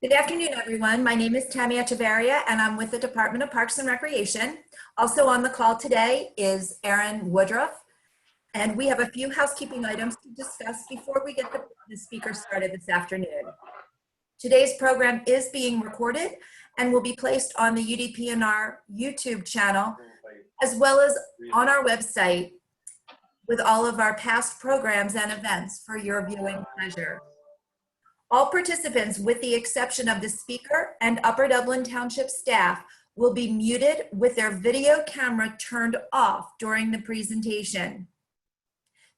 Good afternoon, everyone. My name is Tammy Echeverria, and I'm with the Department of Parks and Recreation. Also on the call today is Erin Woodruff, and we have a few housekeeping items to discuss before we get the speaker started this afternoon. Today's program is being recorded and will be placed on the UDP&R YouTube channel, as well as on our website with all of our past programs and events for your viewing pleasure. All participants, with the exception of the speaker and Upper Dublin Township staff, will be muted with their video camera turned off during the presentation.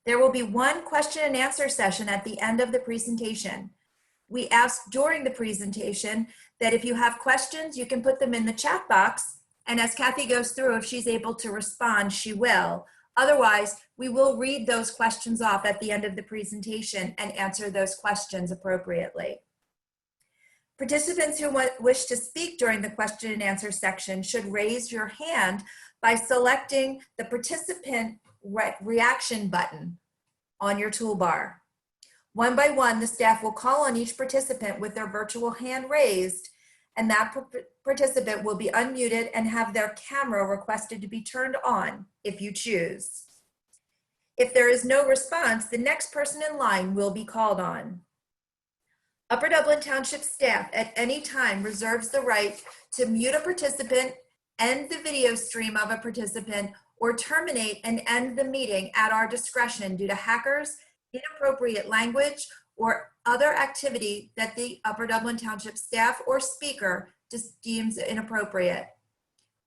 There will be one question and answer session at the end of the presentation. We ask during the presentation that if you have questions, you can put them in the chat box, and as Kathy goes through, if she's able to respond, she will. Otherwise, we will read those questions off at the end of the presentation and answer those questions appropriately. Participants who wish to speak during the question and answer section should raise your hand by selecting the participant reaction button on your toolbar. One by one, the staff will call on each participant with their virtual hand raised, and that participant will be unmuted and have their camera requested to be turned on if you choose. If there is no response, the next person in line will be called on. Upper Dublin Township staff at any time reserves the right to mute a participant, end the video stream of a participant, or terminate and end the meeting at our discretion due to hackers, inappropriate language, or other activity that the Upper Dublin Township staff or speaker just deems inappropriate.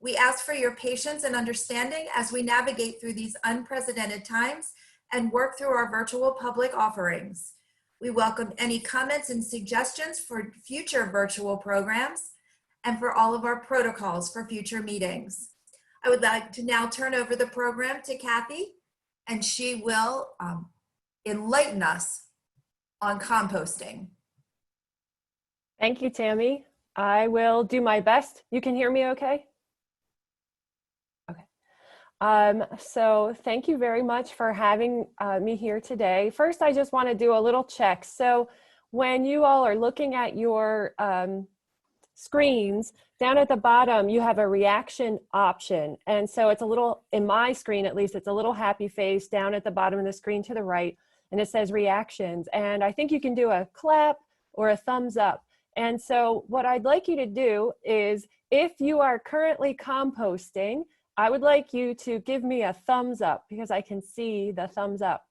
We ask for your patience and understanding as we navigate through these unprecedented times and work through our virtual public offerings. We welcome any comments and suggestions for future virtual programs and for all of our protocols for future meetings. I would like to now turn over the program to Kathy, and she will enlighten us on composting. Thank you, Tammy. I will do my best. You can hear me okay? Okay. So thank you very much for having me here today. First, I just want to do a little check. So when you all are looking at your screens, down at the bottom, you have a reaction option. And so it's a little, in my screen at least, it's a little happy face down at the bottom of the screen to the right. And it says reactions, and I think you can do a clap or a thumbs up. And so what I'd like you to do is, if you are currently composting, I would like you to give me a thumbs up because I can see the thumbs up.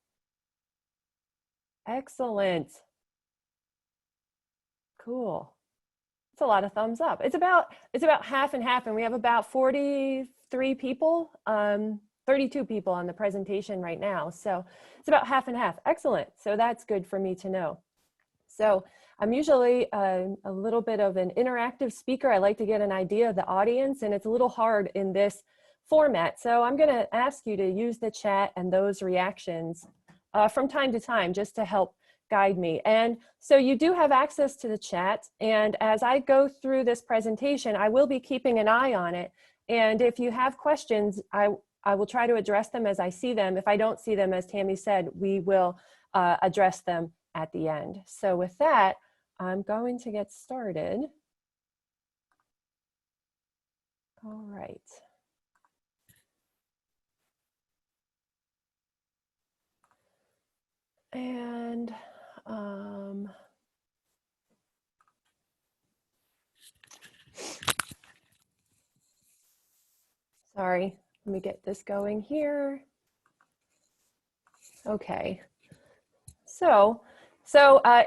Excellent. Cool. It's a lot of thumbs up. It's about half and half, and we have about 43 people. 32 people on the presentation right now. So it's about half and half. Excellent. So that's good for me to know. So I'm usually a little bit of an interactive speaker. I like to get an idea of the audience, and it's a little hard in this format. So I'm going to ask you to use the chat and those reactions from time to time just to help guide me. And so you do have access to the chat. And as I go through this presentation, I will be keeping an eye on it. And if you have questions, I will try to address them as I see them. If I don't see them, as Tammy said, we will address them at the end. So with that, I'm going to get started. All right. And sorry. Let me get this going here. Okay. So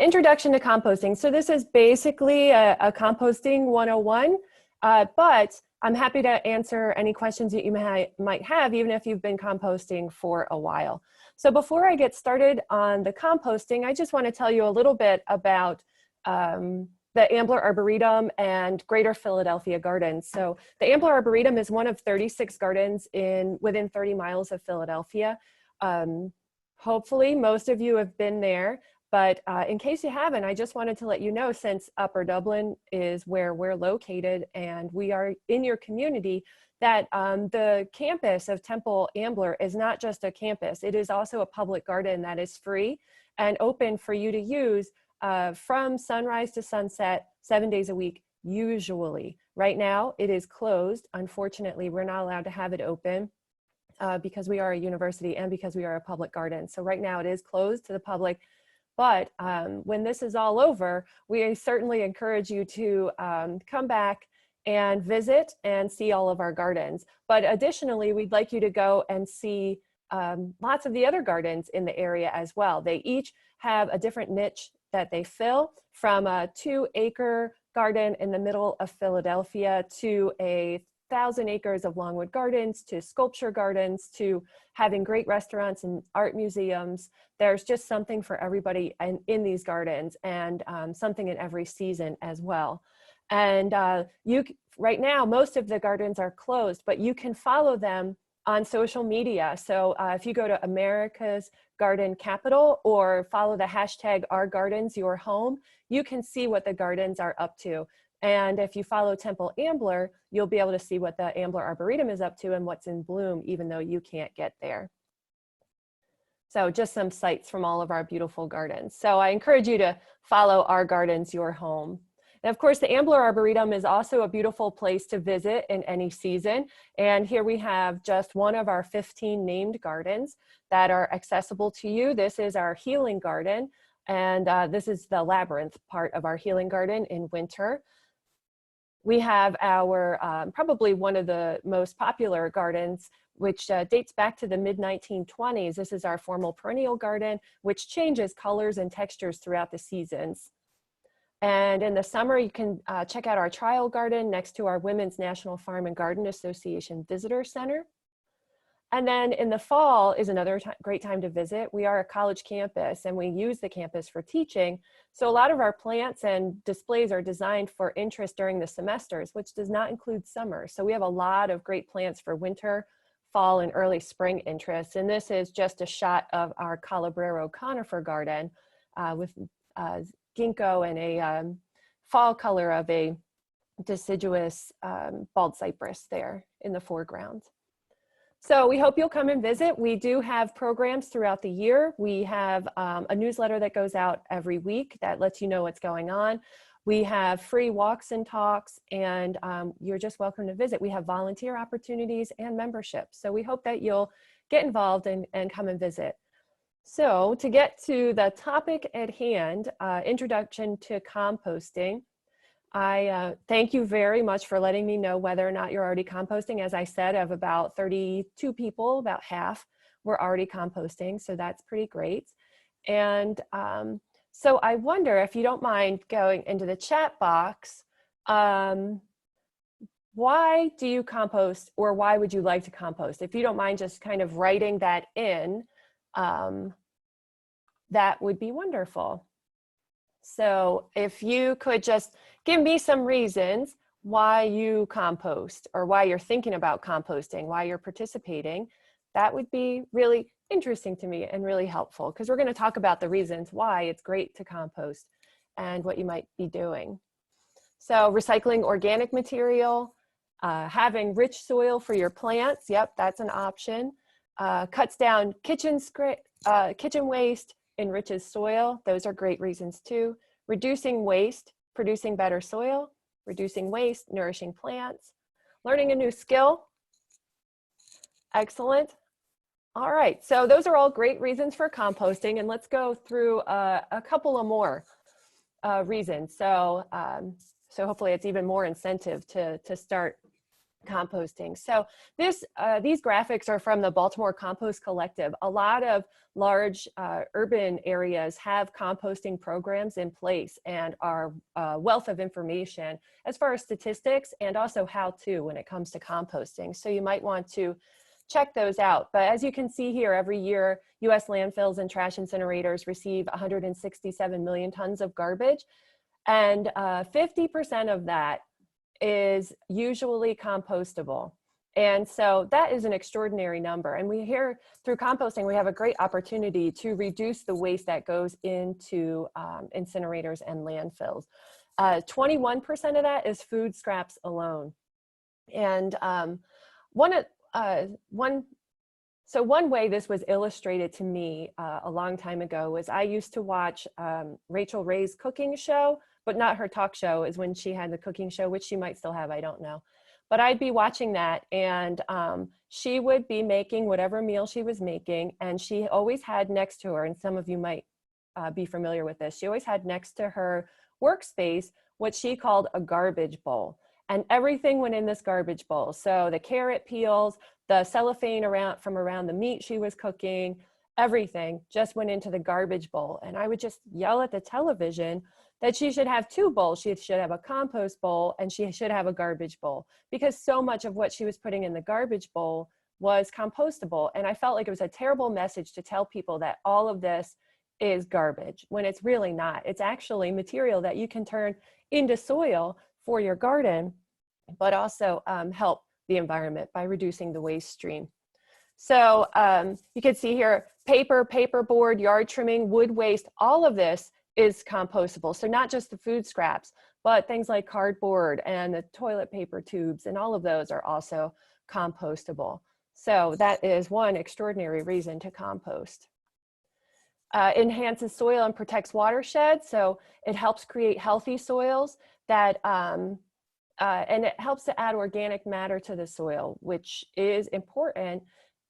introduction to composting. So this is basically a composting 101, but I'm happy to answer any questions that you might have, even if you've been composting for a while. So before I get started on the composting, I just want to tell you a little bit about the Ambler Arboretum and Greater Philadelphia Gardens. So the Ambler Arboretum is one of 36 gardens within 30 miles of Philadelphia. Hopefully most of you have been there, but in case you haven't, I just wanted to let you know, since Upper Dublin is where we're located and we are in your community, that the campus of Temple Ambler is not just a campus, it is also a public garden that is free and open for you to use from sunrise to sunset, 7 days a week, usually. Right now, it is closed. Unfortunately, we're not allowed to have it open because we are a university and because we are a public garden. So right now it is closed to the public. But when this is all over, we certainly encourage you to come back and visit and see all of our gardens. But additionally, we'd like you to go and see lots of the other gardens in the area as well. They each have a different niche that they fill, from a 2-acre garden in the middle of Philadelphia to a 1,000 acres of Longwood Gardens, to sculpture gardens, to having great restaurants and art museums. There's just something for everybody in these gardens, and something in every season as well. And right now, most of the gardens are closed, but you can follow them on social media. So if you go to America's Garden Capital or follow the hashtag #OurGardensYourHome, you can see what the gardens are up to. And if you follow Temple Ambler, you'll be able to see what the Ambler Arboretum is up to and what's in bloom, even though you can't get there. So just some sights from all of our beautiful gardens. So I encourage you to follow Our Gardens, Your Home. And of course, the Ambler Arboretum is also a beautiful place to visit in any season. And here we have just one of our 15 named gardens that are accessible to you. This is our healing garden. And this is the labyrinth part of our healing garden in winter. We have our, probably one of the most popular gardens, which dates back to the mid-1920s. This is our formal perennial garden, which changes colors and textures throughout the seasons. And in the summer, you can check out our trial garden next to our Women's National Farm and Garden Association Visitor Center. And then in the fall is another great time to visit. We are a college campus and we use the campus for teaching. So a lot of our plants and displays are designed for interest during the semesters, which does not include summer. So we have a lot of great plants for winter, fall, and early spring interest. And this is just a shot of our Calabrero conifer garden with ginkgo and a fall color of a deciduous bald cypress there in the foreground. So we hope you'll come and visit. We do have programs throughout the year. We have a newsletter that goes out every week that lets you know what's going on. We have free walks and talks, and you're just welcome to visit. We have volunteer opportunities and memberships. So we hope that you'll get involved and come and visit. So to get to the topic at hand, introduction to composting, I thank you very much for letting me know whether or not you're already composting. As I said, of about 32 people, about half were already composting, so that's pretty great. And so I wonder if you don't mind going into the chat box, why do you compost, or why would you like to compost? If you don't mind just kind of writing that in, that would be wonderful. So if you could just give me some reasons why you compost, or why you're thinking about composting, why you're participating, that would be really interesting to me and really helpful, because we're going to talk about the reasons why it's great to compost and what you might be doing. So recycling organic material, having rich soil for your plants, yep, that's an option. Cuts down kitchen waste, enriches soil, those are great reasons too. Reducing waste, producing better soil, reducing waste, nourishing plants. Learning a new skill, excellent. All right, so those are all great reasons for composting, and let's go through a couple of more reasons. So, so hopefully it's even more incentive to start composting. So these graphics are from the Baltimore Compost Collective. A lot of large urban areas have composting programs in place and are a wealth of information as far as statistics and also how to when it comes to composting. So you might want to check those out. But as you can see here, every year, US landfills and trash incinerators receive 167 million tons of garbage, and 50% of that is usually compostable. And so that is an extraordinary number. And we here through composting, we have a great opportunity to reduce the waste that goes into incinerators and landfills. 21% of that is food scraps alone. And one So one way this was illustrated to me a long time ago was I used to watch Rachel Ray's cooking show, but not her talk show, is when she had the cooking show, which she might still have, I don't know. But I'd be watching that, and she would be making whatever meal she was making, and she always had next to her, and some of you might be familiar with this, she always had next to her workspace what she called a garbage bowl. And everything went in this garbage bowl. So the carrot peels, the cellophane from around the meat she was cooking, everything just went into the garbage bowl. And I would just yell at the television that she should have two bowls. She should have a compost bowl and she should have a garbage bowl, because so much of what she was putting in the garbage bowl was compostable. And I felt like it was a terrible message to tell people that all of this is garbage, when it's really not. It's actually material that you can turn into soil for your garden, but also help the environment by reducing the waste stream. So you can see here, paper, paperboard, yard trimming, wood waste, all of this is compostable. So not just the food scraps, but things like cardboard and the toilet paper tubes, and all of those are also compostable. So that is one extraordinary reason to compost. Enhances soil and protects watersheds. So it helps create healthy soils that, and it helps to add organic matter to the soil, which is important.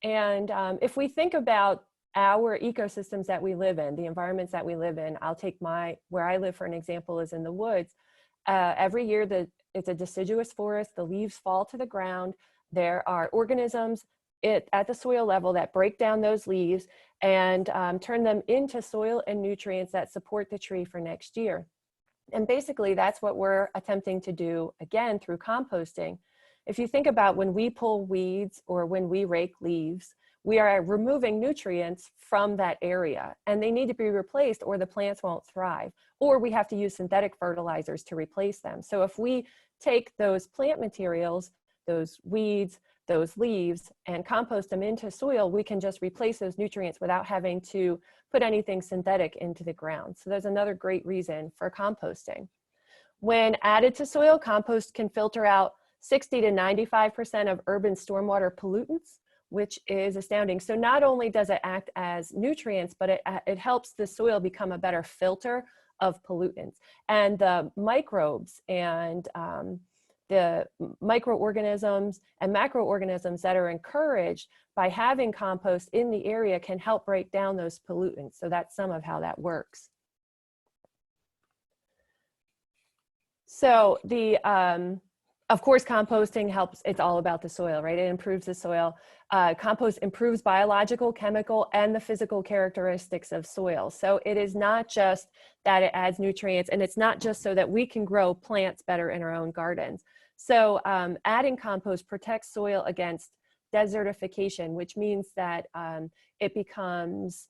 And if we think about our ecosystems that we live in, the environments that we live in, I'll take where I live for an example, is in the woods. Every year it's a deciduous forest, the leaves fall to the ground. There are organisms at the soil level that break down those leaves and turn them into soil and nutrients that support the tree for next year. And basically that's what we're attempting to do again through composting. If you think about when we pull weeds or when we rake leaves, we are removing nutrients from that area, and they need to be replaced or the plants won't thrive, or we have to use synthetic fertilizers to replace them. So if we take those plant materials, those weeds, those leaves, and compost them into soil, we can just replace those nutrients without having to put anything synthetic into the ground. So there's another great reason for composting. When added to soil, compost can filter out 60 to 95% of urban stormwater pollutants, which is astounding. So not only does it act as nutrients, but it helps the soil become a better filter of pollutants. And the microbes and the microorganisms and macroorganisms that are encouraged by having compost in the area can help break down those pollutants. So that's some of how that works. So of course, composting helps. It's all about the soil, right? It improves the soil. Compost improves biological, chemical, and the physical characteristics of soil. So it is not just that it adds nutrients, and it's not just so that we can grow plants better in our own gardens. So adding compost protects soil against desertification, which means that it becomes,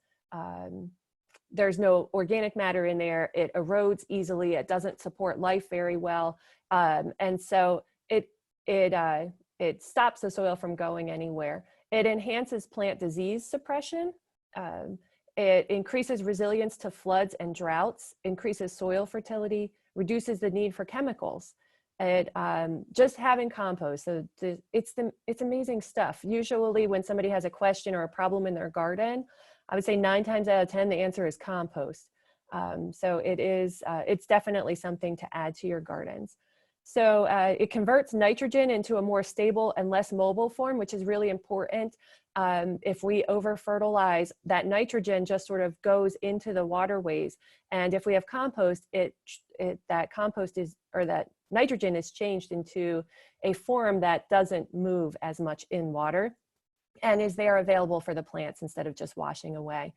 there's no organic matter in there, it erodes easily, it doesn't support life very well, and so it stops the soil from going anywhere. It enhances plant disease suppression. It increases resilience to floods and droughts, increases soil fertility, reduces the need for chemicals. It just having compost, so it's amazing stuff. Usually when somebody has a question or a problem in their garden, I would say 9 times out of 10 the answer is compost. So it's definitely something to add to your gardens. So it converts nitrogen into a more stable and less mobile form, which is really important. If we over fertilize, that nitrogen just sort of goes into the waterways. And if we have compost, that nitrogen is changed into a form that doesn't move as much in water and is there available for the plants instead of just washing away.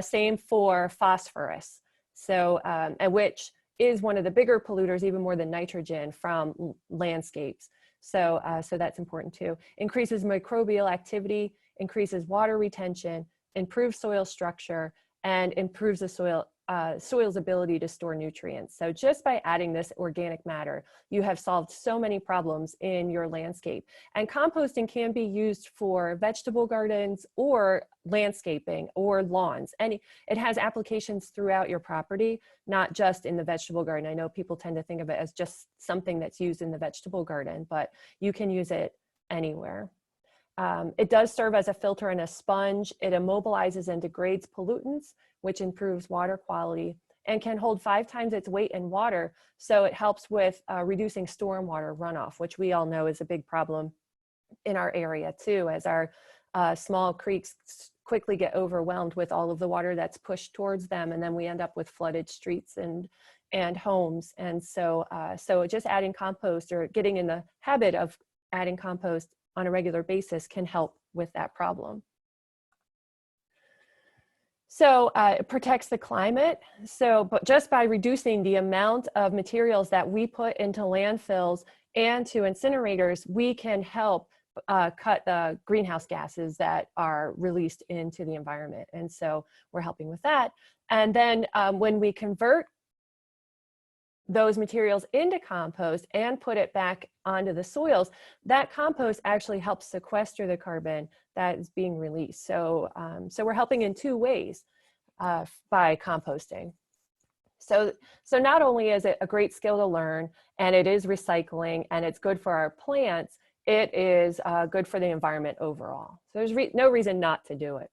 Same for phosphorus. So, which is one of the bigger polluters, even more than nitrogen, from landscapes. So that's important too. Increases microbial activity, increases water retention, improves soil structure, and improves the soil's ability to store nutrients. So just by adding this organic matter, you have solved so many problems in your landscape. And composting can be used for vegetable gardens or landscaping or lawns. And it has applications throughout your property, not just in the vegetable garden. I know people tend to think of it as just something that's used in the vegetable garden, but you can use it anywhere. It does serve as a filter and a sponge. It immobilizes and degrades pollutants, which improves water quality, and can hold 5 times its weight in water. So it helps with reducing stormwater runoff, which we all know is a big problem in our area too, as our small creeks quickly get overwhelmed with all of the water that's pushed towards them, and then we end up with flooded streets and homes. And so so just adding compost, or getting in the habit of adding compost on a regular basis, can help with that problem. So it protects the climate. So, but just by reducing the amount of materials that we put into landfills and to incinerators, we can help cut the greenhouse gases that are released into the environment. And so we're helping with that. And then when we convert those materials into compost and put it back onto the soils, that compost actually helps sequester the carbon that is being released. So, so we're helping in 2 ways by composting. So not only is it a great skill to learn, and it is recycling, and it's good for our plants, it is good for the environment overall. So there's no reason not to do it.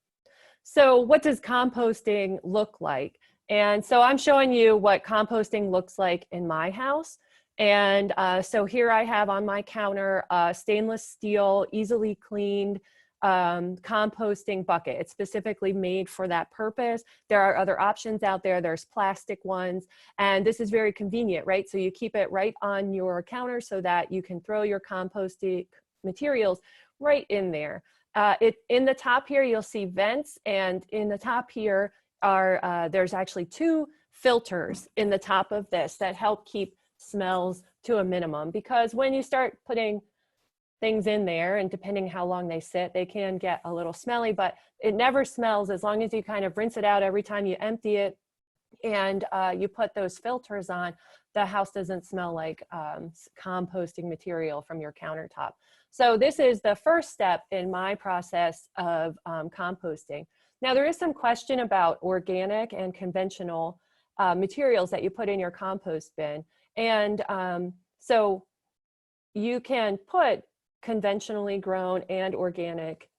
So what does composting look like? And so I'm showing you what composting looks like in my house. And so here I have on my counter a stainless steel, easily cleaned composting bucket. It's specifically made for that purpose. There are other options out there. There's plastic ones, and this is very convenient, right? So you keep it right on your counter so that you can throw your composting materials right in there. In the top here, you'll see vents, and in the top here are, there's actually 2 filters in the top of this that help keep smells to a minimum, because when you start putting things in there, and depending how long they sit, they can get a little smelly, but it never smells as long as you kind of rinse it out every time you empty it, and you put those filters on. The house doesn't smell like composting material from your countertop. So this is the first step in my process of composting. Now, there is some question about organic and conventional materials that you put in your compost bin. And so you can put conventionally grown and organic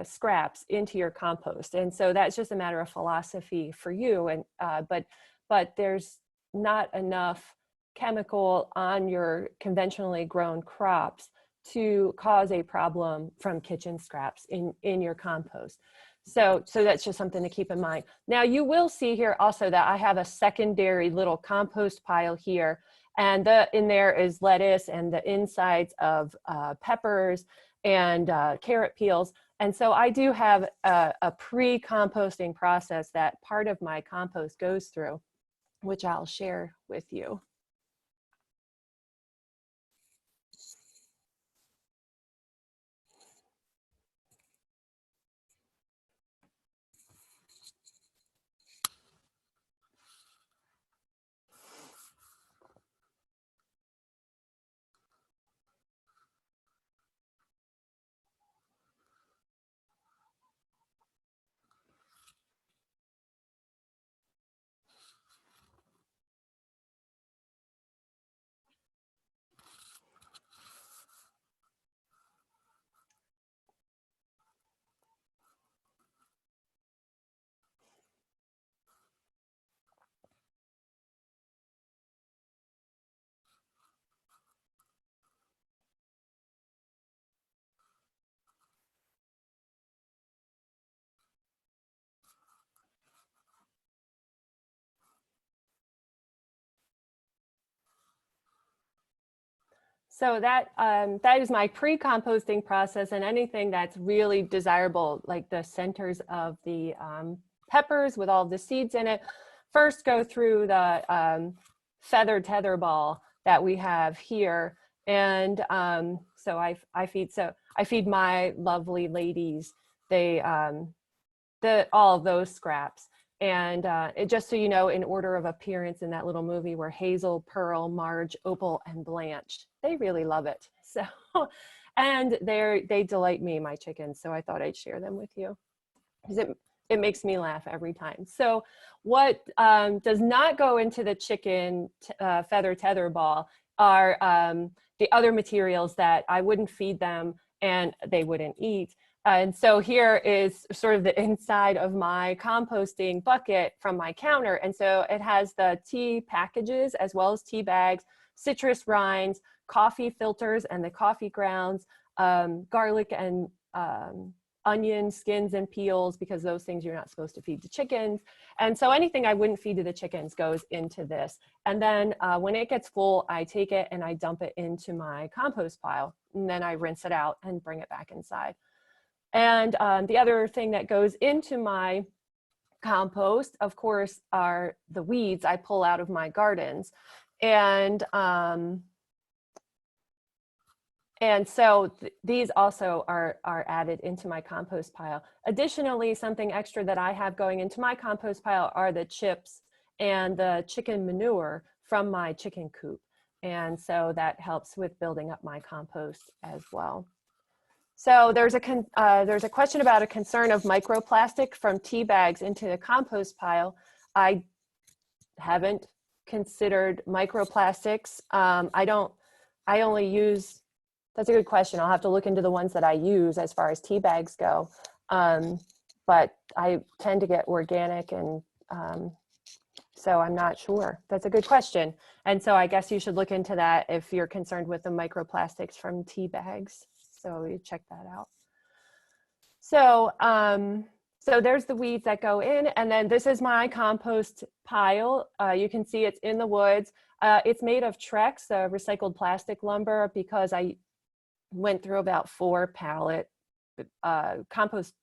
scraps into your compost. And so that's just a matter of philosophy for you. And but there's not enough chemical on your conventionally grown crops to cause a problem from kitchen scraps in your compost. So that's just something to keep in mind. Now, you will see here also that I have a secondary little compost pile here, and in there is lettuce and the insides of peppers and carrot peels. And so I do have a pre-composting process that part of my compost goes through, which I'll share with you. So that is my pre-composting process, and anything that's really desirable, like the centers of the peppers with all the seeds in it, first go through the feathered tetherball that we have here. And so I feed my lovely ladies all of those scraps. And just so you know, in order of appearance in that little movie, were Hazel, Pearl, Marge, Opal, and Blanche. They really love it. So, and they delight me, my chickens. So I thought I'd share them with you, because it makes me laugh every time. So what does not go into the chicken feather tether ball are the other materials that I wouldn't feed them and they wouldn't eat. And so here is sort of the inside of my composting bucket from my counter. And so it has the tea packages as well as tea bags, citrus rinds, coffee filters and the coffee grounds, garlic and onion skins and peels, because those things you're not supposed to feed to chickens. And so anything I wouldn't feed to the chickens goes into this. And then when it gets full, I take it and I dump it into my compost pile. And then I rinse it out and bring it back inside. And the other thing that goes into my compost, of course, are the weeds I pull out of my gardens. And so these also are added into my compost pile. Additionally, something extra that I have going into my compost pile are the chips and the chicken manure from my chicken coop. And so that helps with building up my compost as well. So there's a question about a concern of microplastic from tea bags into the compost pile. I haven't considered microplastics. I only use, that's a good question. I'll have to look into the ones that I use as far as tea bags go. But I tend to get organic, and so I'm not sure. That's a good question. And so I guess you should look into that if you're concerned with the microplastics from tea bags. So you check that out. So, so there's the weeds that go in, and then this is my compost pile. You can see it's in the woods. It's made of Trex, recycled plastic lumber, because I went through about 4 pallet compost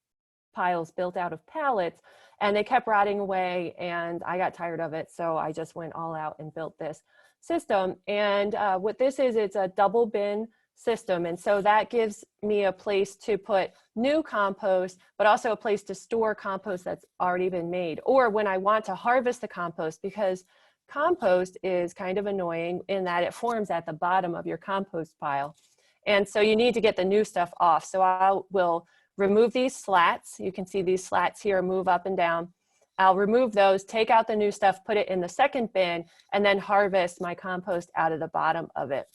piles built out of pallets, and they kept rotting away, and I got tired of it. So I just went all out and built this system. And what this is, it's a double bin system. And so that gives me a place to put new compost, but also a place to store compost that's already been made. Or when I want to harvest the compost, because compost is kind of annoying in that it forms at the bottom of your compost pile. And so you need to get the new stuff off. So I will remove these slats. You can see these slats here move up and down. I'll remove those, take out the new stuff, put it in the second bin, and then harvest my compost out of the bottom of it.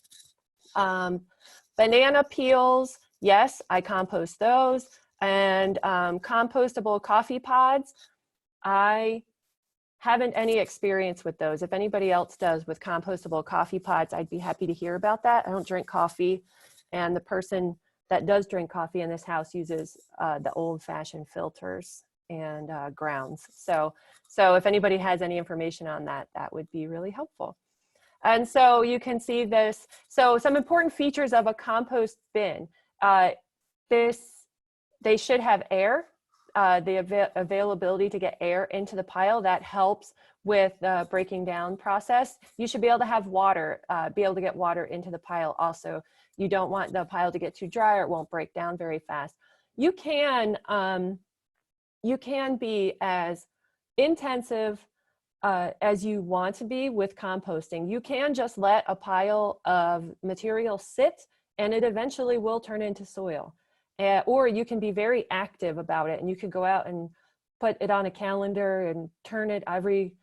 Banana peels, yes, I compost those. And compostable coffee pods, I haven't any experience with those. If anybody else does with compostable coffee pods, I'd be happy to hear about that. I don't drink coffee, and the person that does drink coffee in this house uses the old-fashioned filters and grounds. So if anybody has any information on that, that would be really helpful. And so you can see this. So some important features of a compost bin. They should have air, the availability to get air into the pile. That helps with the breaking down process. You should be able to have water, be able to get water into the pile also. You don't want the pile to get too dry or it won't break down very fast. You can be as intensive as you want to be with composting. You can just let a pile of material sit and it eventually will turn into soil. Or you can be very active about it, and you could go out and put it on a calendar and turn it every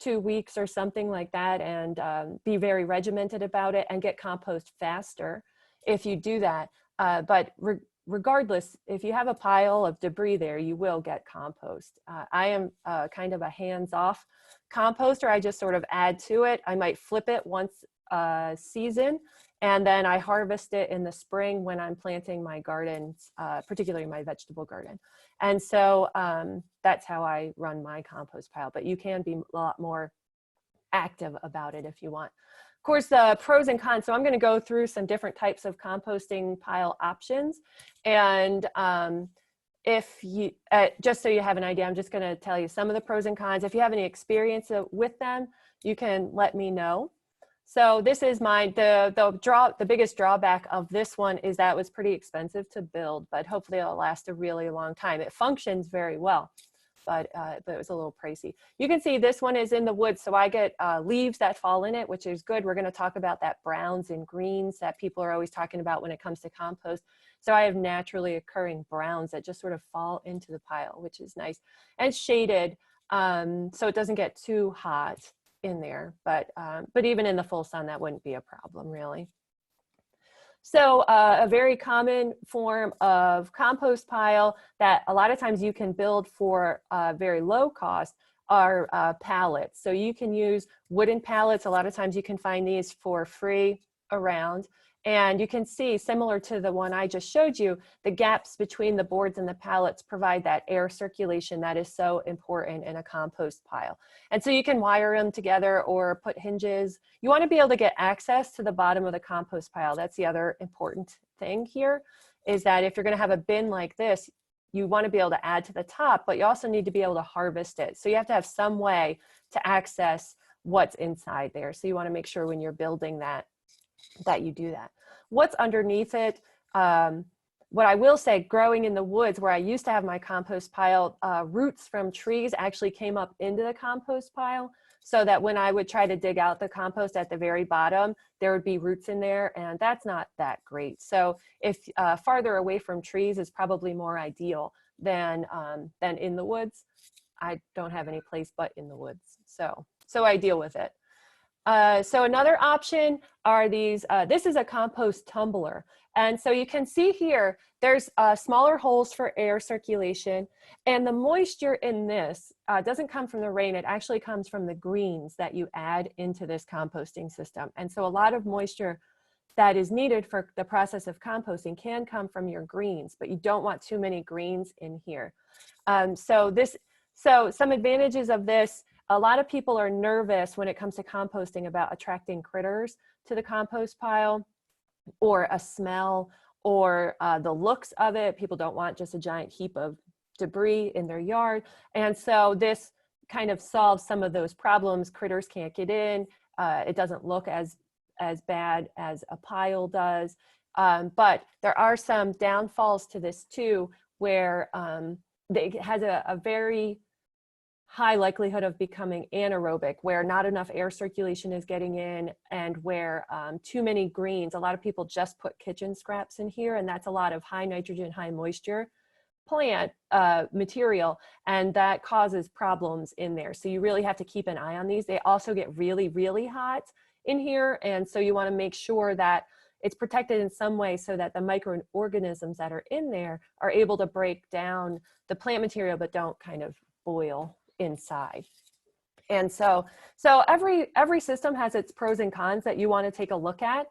2 weeks or something like that, and be very regimented about it and get compost faster if you do that. But regardless, if you have a pile of debris there, you will get compost. I am kind of a hands-off composter. I just sort of add to it. I might flip it once a season, and then I harvest it in the spring when I'm planting my gardens, particularly my vegetable garden. And so that's how I run my compost pile, but you can be a lot more active about it if you want. Of course, the pros and cons. So I'm going to go through some different types of composting pile options. And if you, just so you have an idea, I'm just going to tell you some of the pros and cons. If you have any experience with them, you can let me know. So this is the biggest drawback of this one is that it was pretty expensive to build, but hopefully it'll last a really long time. It functions very well, but it was a little pricey. You can see this one is in the woods, so I get leaves that fall in it, which is good. We're going to talk about that browns and greens that people are always talking about when it comes to compost. So I have naturally occurring browns that just sort of fall into the pile, which is nice, and shaded so it doesn't get too hot in there, but even in the full sun, that wouldn't be a problem really. So a very common form of compost pile that a lot of times you can build for very low cost are pallets. So you can use wooden pallets. A lot of times you can find these for free around. And you can see, similar to the one I just showed you, the gaps between the boards and the pallets provide that air circulation that is so important in a compost pile. And so you can wire them together or put hinges. You want to be able to get access to the bottom of the compost pile. That's the other important thing here, is that if you're going to have a bin like this, you want to be able to add to the top, but you also need to be able to harvest it. So you have to have some way to access what's inside there. So you want to make sure when you're building that you do that. What's underneath it? What I will say, growing in the woods where I used to have my compost pile, roots from trees actually came up into the compost pile, so that when I would try to dig out the compost at the very bottom, there would be roots in there, and that's not that great. So if farther away from trees is probably more ideal than in the woods. I don't have any place but in the woods, so I deal with it. So another option are these, this is a compost tumbler. And so you can see here, there's smaller holes for air circulation, and the moisture in this doesn't come from the rain, it actually comes from the greens that you add into this composting system. And so a lot of moisture that is needed for the process of composting can come from your greens, but you don't want too many greens in here. So some advantages of this: a lot of people are nervous when it comes to composting about attracting critters to the compost pile, or a smell, or the looks of it. People don't want just a giant heap of debris in their yard. And so this kind of solves some of those problems. Critters can't get in. It doesn't look as bad as a pile does. But there are some downfalls to this too, where it has a very high likelihood of becoming anaerobic, where not enough air circulation is getting in, and where too many greens. A lot of people just put kitchen scraps in here, and that's a lot of high nitrogen, high moisture plant material, and that causes problems in there. So you really have to keep an eye on these. They also get really, really hot in here, and so you want to make sure that it's protected in some way so that the microorganisms that are in there are able to break down the plant material but don't kind of boil inside. And so every system has its pros and cons that you want to take a look at.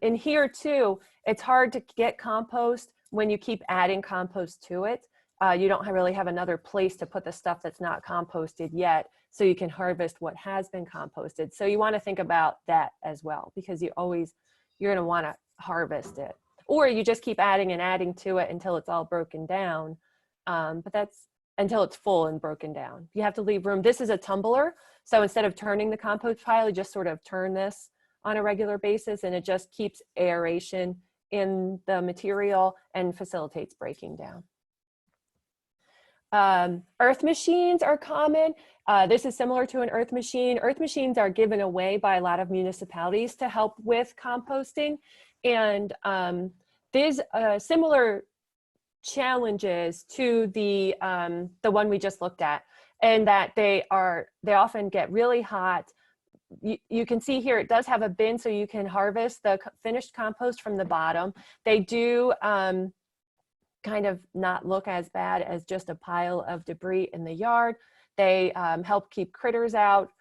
In here too, it's hard to get compost when you keep adding compost to it. You don't really have another place to put the stuff that's not composted yet, so you can harvest what has been composted. So you want to think about that as well, because you're going to want to harvest it, or you just keep adding and adding to it until it's all broken down. But that's until it's full and broken down. You have to leave room. This is a tumbler, so instead of turning the compost pile, you just sort of turn this on a regular basis, and it just keeps aeration in the material and facilitates breaking down. Earth machines are common. This is similar to an earth machine. Earth machines are given away by a lot of municipalities to help with composting, and there's similar challenges to the one we just looked at, and that they often get really hot. You can see here it does have a bin, so you can harvest the finished compost from the bottom. They do kind of not look as bad as just a pile of debris in the yard. They help keep critters out,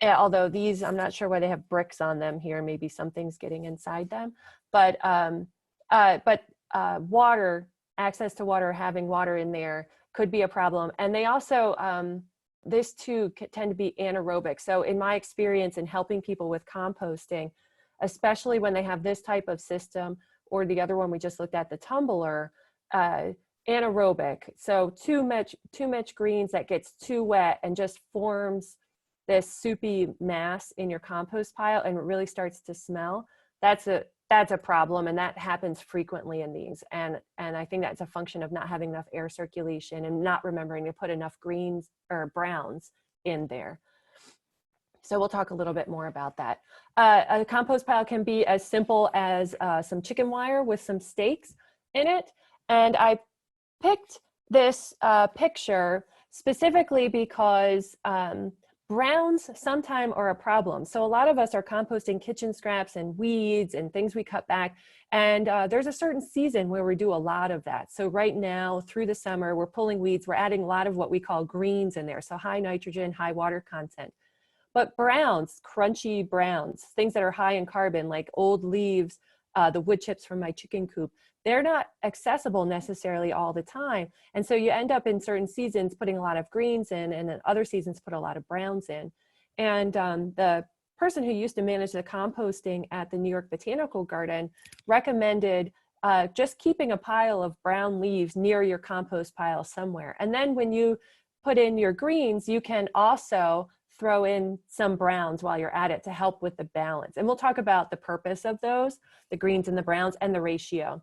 although these, I'm not sure why they have bricks on them here. Maybe something's getting inside them. But water, access to water, having water in there could be a problem. And they also, this too tend to be anaerobic. So in my experience in helping people with composting, especially when they have this type of system, or the other one we just looked at, the tumbler, anaerobic. So too much greens that gets too wet and just forms this soupy mass in your compost pile, and it really starts to smell. That's a problem, and that happens frequently in these. And I think that's a function of not having enough air circulation and not remembering to put enough greens or browns in there. So we'll talk a little bit more about that. A compost pile can be as simple as some chicken wire with some stakes in it. And I picked this picture specifically because browns sometime are a problem. So a lot of us are composting kitchen scraps and weeds and things we cut back. And there's a certain season where we do a lot of that. So right now through the summer, we're pulling weeds. We're adding a lot of what we call greens in there. So high nitrogen, high water content. But browns, crunchy browns, things that are high in carbon, like old leaves, the wood chips from my chicken coop, they're not accessible necessarily all the time. And so you end up in certain seasons putting a lot of greens in, and then other seasons put a lot of browns in. And the person who used to manage the composting at the New York Botanical Garden recommended just keeping a pile of brown leaves near your compost pile somewhere. And then when you put in your greens, you can also throw in some browns while you're at it to help with the balance. And we'll talk about the purpose of those, the greens and the browns, and the ratio.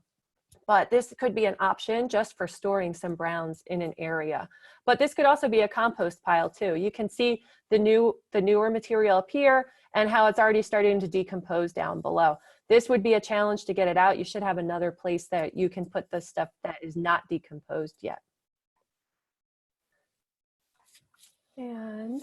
But this could be an option just for storing some browns in an area. But this could also be a compost pile too. You can see the newer material up here and how it's already starting to decompose down below. This would be a challenge to get it out. You should have another place that you can put the stuff that is not decomposed yet. And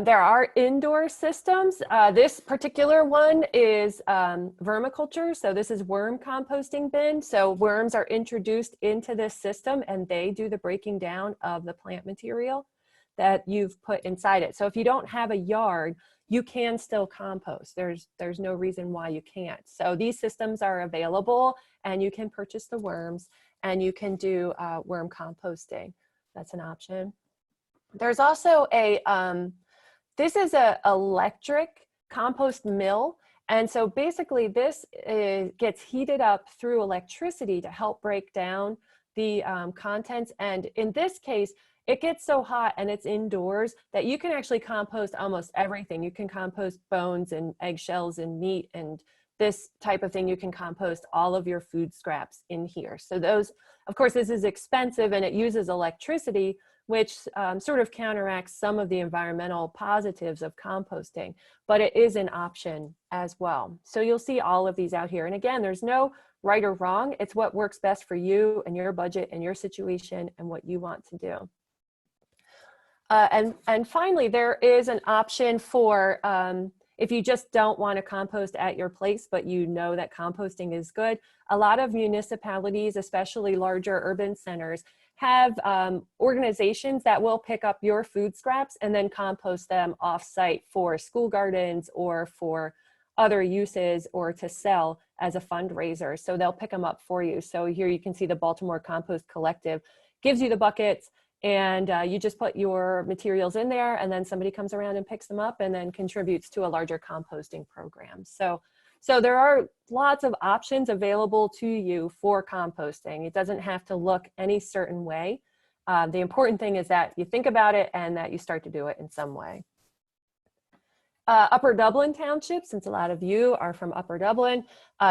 there are indoor systems. This particular one is vermiculture. So this is worm composting bin. So worms are introduced into this system and they do the breaking down of the plant material that you've put inside it. So if you don't have a yard, you can still compost. There's no reason why you can't. So these systems are available and you can purchase the worms and you can do worm composting. That's an option. There's also a, this is an electric compost mill. And so basically this gets heated up through electricity to help break down the contents. And in this case, it gets so hot and it's indoors that you can actually compost almost everything. You can compost bones and eggshells and meat and this type of thing. You can compost all of your food scraps in here. So those, of course, this is expensive and it uses electricity, which sort of counteracts some of the environmental positives of composting, but it is an option as well. So you'll see all of these out here. And again, there's no right or wrong. It's what works best for you and your budget and your situation and what you want to do. And finally, there is an option for if you just don't want to compost at your place, but you know that composting is good. A lot of municipalities, especially larger urban centers, have organizations that will pick up your food scraps and then compost them off-site for school gardens or for other uses or to sell as a fundraiser. So they'll pick them up for you. So here you can see the Baltimore Compost Collective gives you the buckets and you just put your materials in there and then somebody comes around and picks them up and then contributes to a larger composting program. So there are lots of options available to you for composting. It doesn't have to look any certain way. The important thing is that you think about it and that you start to do it in some way. Upper Dublin Township, since a lot of you are from Upper Dublin,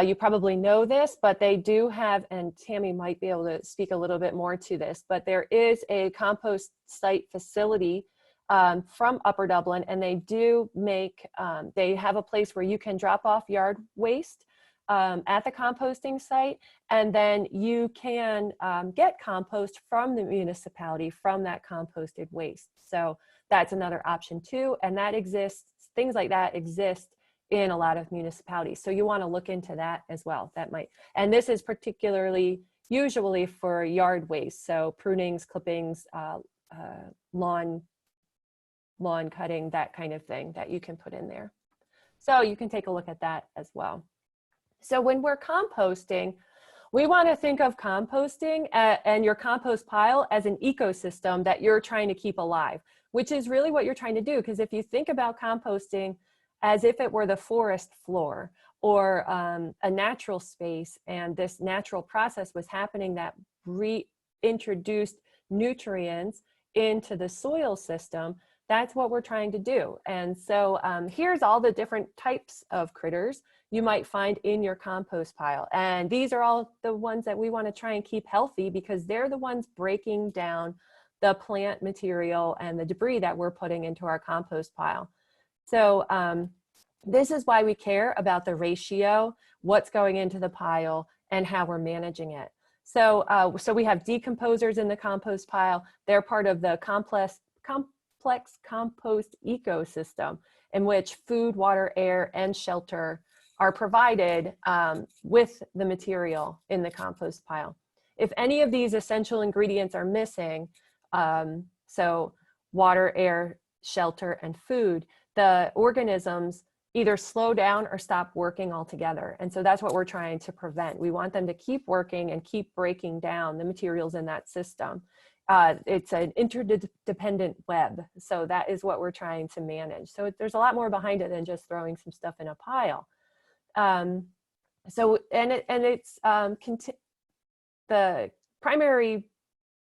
you probably know this, but they do have, and Tammy might be able to speak a little bit more to this, but there is a compost site facility from Upper Dublin, and they do make, they have a place where you can drop off yard waste at the composting site, and then you can get compost from the municipality from that composted waste. So that's another option too, and that exists, things like that exist in a lot of municipalities. So you want to look into that as well. That might, and this is particularly usually for yard waste. So prunings, clippings, lawn cutting, that kind of thing that you can put in there. So you can take a look at that as well. So when we're composting, we want to think of composting and your compost pile as an ecosystem that you're trying to keep alive, which is really what you're trying to do. Because if you think about composting as if it were the forest floor or a natural space, and this natural process was happening that reintroduced nutrients into the soil system, that's what we're trying to do. And so here's all the different types of critters you might find in your compost pile. And these are all the ones that we want to try and keep healthy because they're the ones breaking down the plant material and the debris that we're putting into our compost pile. So this is why we care about the ratio, what's going into the pile, and how we're managing it. So, so we have decomposers in the compost pile. They're part of the complex compost ecosystem in which food, water, air, and shelter are provided with the material in the compost pile. If any of these essential ingredients are missing, so water, air, shelter, and food, the organisms either slow down or stop working altogether. And so that's what we're trying to prevent. We want them to keep working and keep breaking down the materials in that system. It's an interdependent web. So that is what we're trying to manage. So there's a lot more behind it than just throwing some stuff in a pile. The primary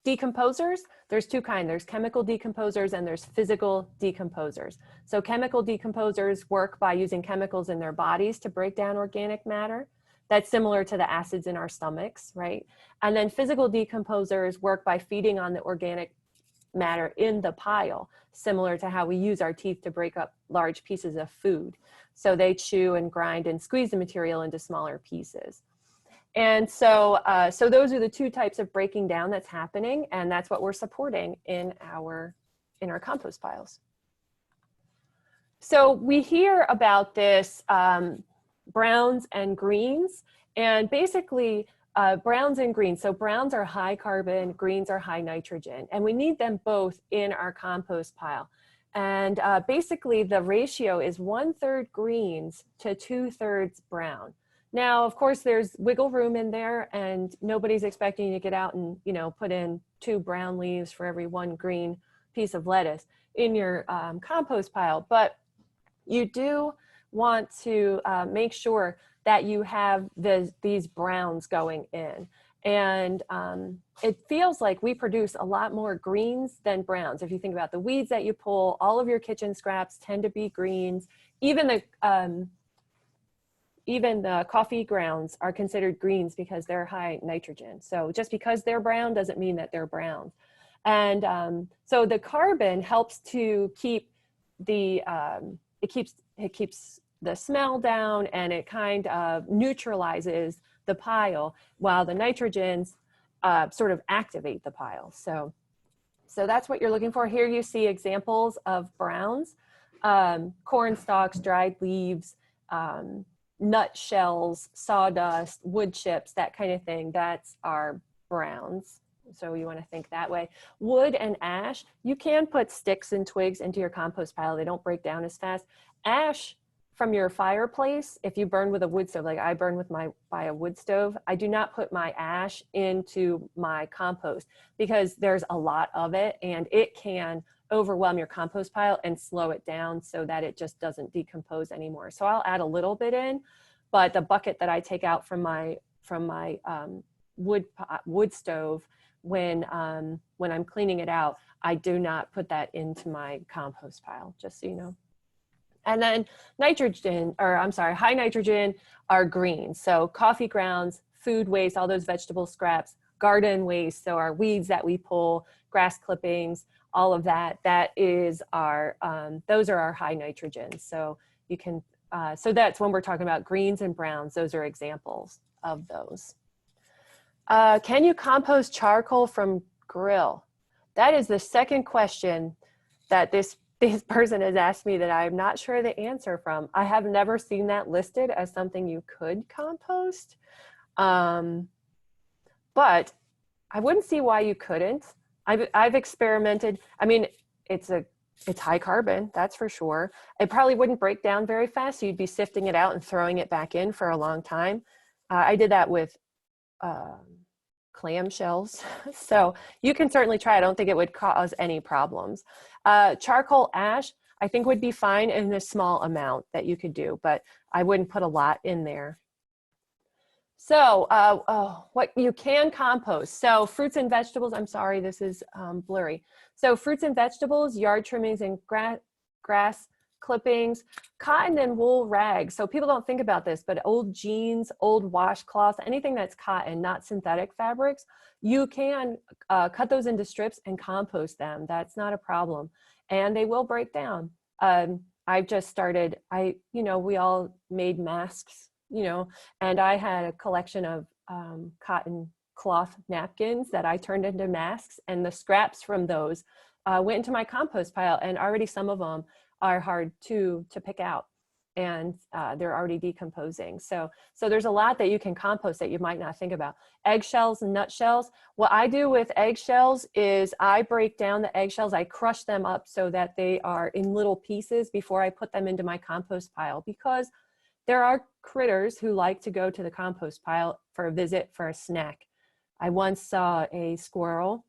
decomposers, there's two kinds. There's chemical decomposers and there's physical decomposers. So chemical decomposers work by using chemicals in their bodies to break down organic matter. That's similar to the acids in our stomachs, right? And then physical decomposers work by feeding on the organic matter in the pile, similar to how we use our teeth to break up large pieces of food. So they chew and grind and squeeze the material into smaller pieces. And so, so those are the two types of breaking down that's happening, and that's what we're supporting in our compost piles. So we hear about this browns and greens, and basically browns and greens. So browns are high carbon, greens are high nitrogen, and we need them both in our compost pile. And basically the ratio is 1/3 greens to 2/3 brown. Now, of course, there's wiggle room in there, and nobody's expecting you to get out and, you know, put in 2 brown leaves for every 1 green piece of lettuce in your compost pile. But you do want to make sure that you have these browns going in. And it feels like we produce a lot more greens than browns. If you think about the weeds that you pull, all of your kitchen scraps tend to be greens. Even the coffee grounds are considered greens because they're high nitrogen. So just because they're brown doesn't mean that they're brown. And so the carbon helps to keep the, it keeps the smell down, and it kind of neutralizes the pile, while the nitrogens sort of activate the pile. So that's what you're looking for. Here you see examples of browns, corn stalks, dried leaves, nut shells, sawdust, wood chips, that kind of thing. That's our browns. So you want to think that way. Wood and ash, you can put sticks and twigs into your compost pile. They don't break down as fast. Ash from your fireplace, if you burn with a wood stove, like I burn with by a wood stove, I do not put my ash into my compost because there's a lot of it, and it can overwhelm your compost pile and slow it down so that it just doesn't decompose anymore. So I'll add a little bit in, but the bucket that I take out from my wood stove, when I'm cleaning it out, I do not put that into my compost pile, just so you know. And then high nitrogen are greens. So coffee grounds, food waste, all those vegetable scraps, garden waste, so our weeds that we pull, grass clippings, all of that, that is our, those are our high nitrogen. So you can, so that's when we're talking about greens and browns, those are examples of those. Can you compost charcoal from grill? That is the second question that this person has asked me that I'm not sure the answer from. I have never seen that listed as something you could compost. But I wouldn't see why you couldn't. I've experimented. I mean, it's high carbon, that's for sure. It probably wouldn't break down very fast. So you'd be sifting it out and throwing it back in for a long time. I did that with clam shells. So you can certainly try. I don't think it would cause any problems. Charcoal ash, I think would be fine in a small amount that you could do, but I wouldn't put a lot in there. So what you can compost. So fruits and vegetables, I'm sorry, this is blurry. So fruits and vegetables, yard trimmings and grass clippings, cotton and wool rags. So people don't think about this, but old jeans, old washcloths, anything that's cotton, not synthetic fabrics, you can cut those into strips and compost them. That's not a problem. And they will break down. I've just started, we all made masks, and I had a collection of cotton cloth napkins that I turned into masks, and the scraps from those went into my compost pile, and already some of them are hard to pick out, and they're already decomposing. So there's a lot that you can compost that you might not think about. Eggshells and nutshells. What I do with eggshells is I break down the eggshells, I crush them up so that they are in little pieces before I put them into my compost pile, because there are critters who like to go to the compost pile for a visit, for a snack. I once saw a squirrel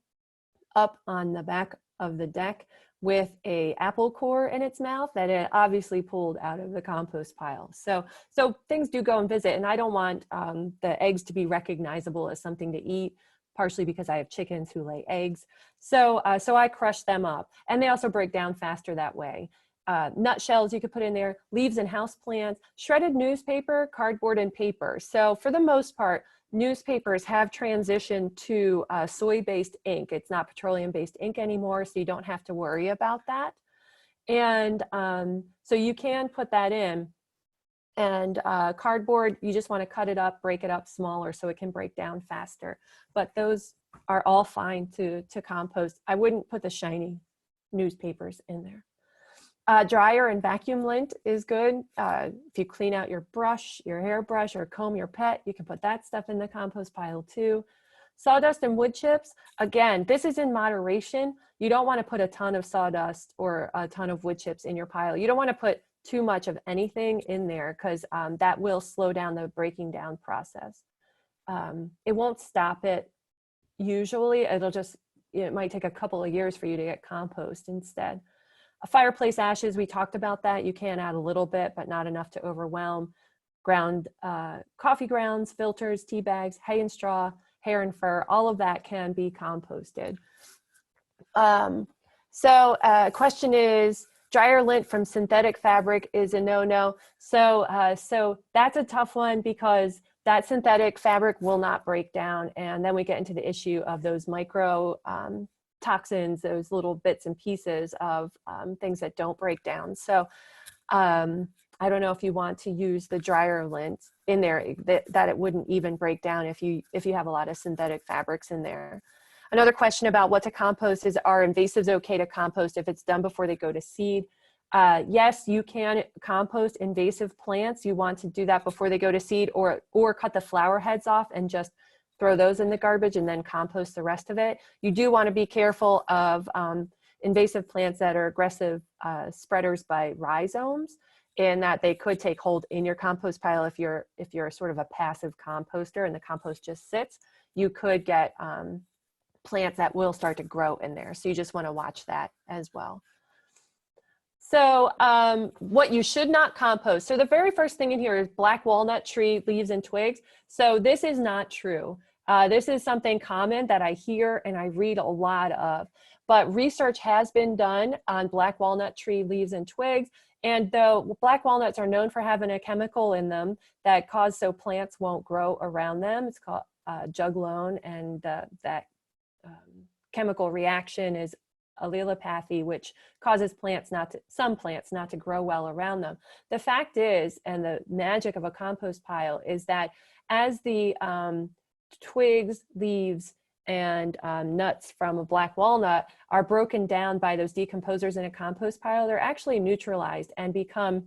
up on the back of the deck with a apple core in its mouth that it obviously pulled out of the compost pile. So things do go and visit, and I don't want the eggs to be recognizable as something to eat, partially because I have chickens who lay eggs. So I crush them up, and they also break down faster that way. Nutshells you could put in there, leaves and houseplants, shredded newspaper, cardboard, and paper. So for the most part, newspapers have transitioned to soy-based ink. It's not petroleum-based ink anymore, so you don't have to worry about that. And so you can put that in. And cardboard, you just want to cut it up, break it up smaller so it can break down faster. But those are all fine to compost. I wouldn't put the shiny newspapers in there. Dryer and vacuum lint is good. If you clean out your brush, your hairbrush, or comb your pet, you can put that stuff in the compost pile too. Sawdust and wood chips, again, this is in moderation. You don't want to put a ton of sawdust or a ton of wood chips in your pile. You don't want to put too much of anything in there, because that will slow down the breaking down process. It won't stop it usually. It might take a couple of years for you to get compost instead. Fireplace ashes, we talked about that. You can add a little bit, but not enough to overwhelm. Ground coffee grounds, filters, tea bags, hay and straw, hair and fur, all of that can be composted. Question is, dryer lint from synthetic fabric is a no-no. So that's a tough one, because that synthetic fabric will not break down. And then we get into the issue of those micro toxins, those little bits and pieces of things that don't break down. So I don't know if you want to use the dryer lint in there, that it wouldn't even break down if you have a lot of synthetic fabrics in there. Another question about what to compost is, are invasives okay to compost if it's done before they go to seed? Yes, you can compost invasive plants. You want to do that before they go to seed, or cut the flower heads off and just throw those in the garbage and then compost the rest of it. You do want to be careful of invasive plants that are aggressive spreaders by rhizomes, in that they could take hold in your compost pile. If you're sort of a passive composter and the compost just sits, you could get plants that will start to grow in there. So you just want to watch that as well. So what you should not compost. So the very first thing in here is black walnut tree leaves and twigs. So this is not true. This is something common that I hear and I read a lot of, but research has been done on black walnut tree leaves and twigs. And though black walnuts are known for having a chemical in them that causes so plants won't grow around them, it's called juglone, and that chemical reaction is allelopathy, which causes some plants not to grow well around them. The fact is, and the magic of a compost pile is that as the twigs, leaves, and nuts from a black walnut are broken down by those decomposers in a compost pile, they're actually neutralized and become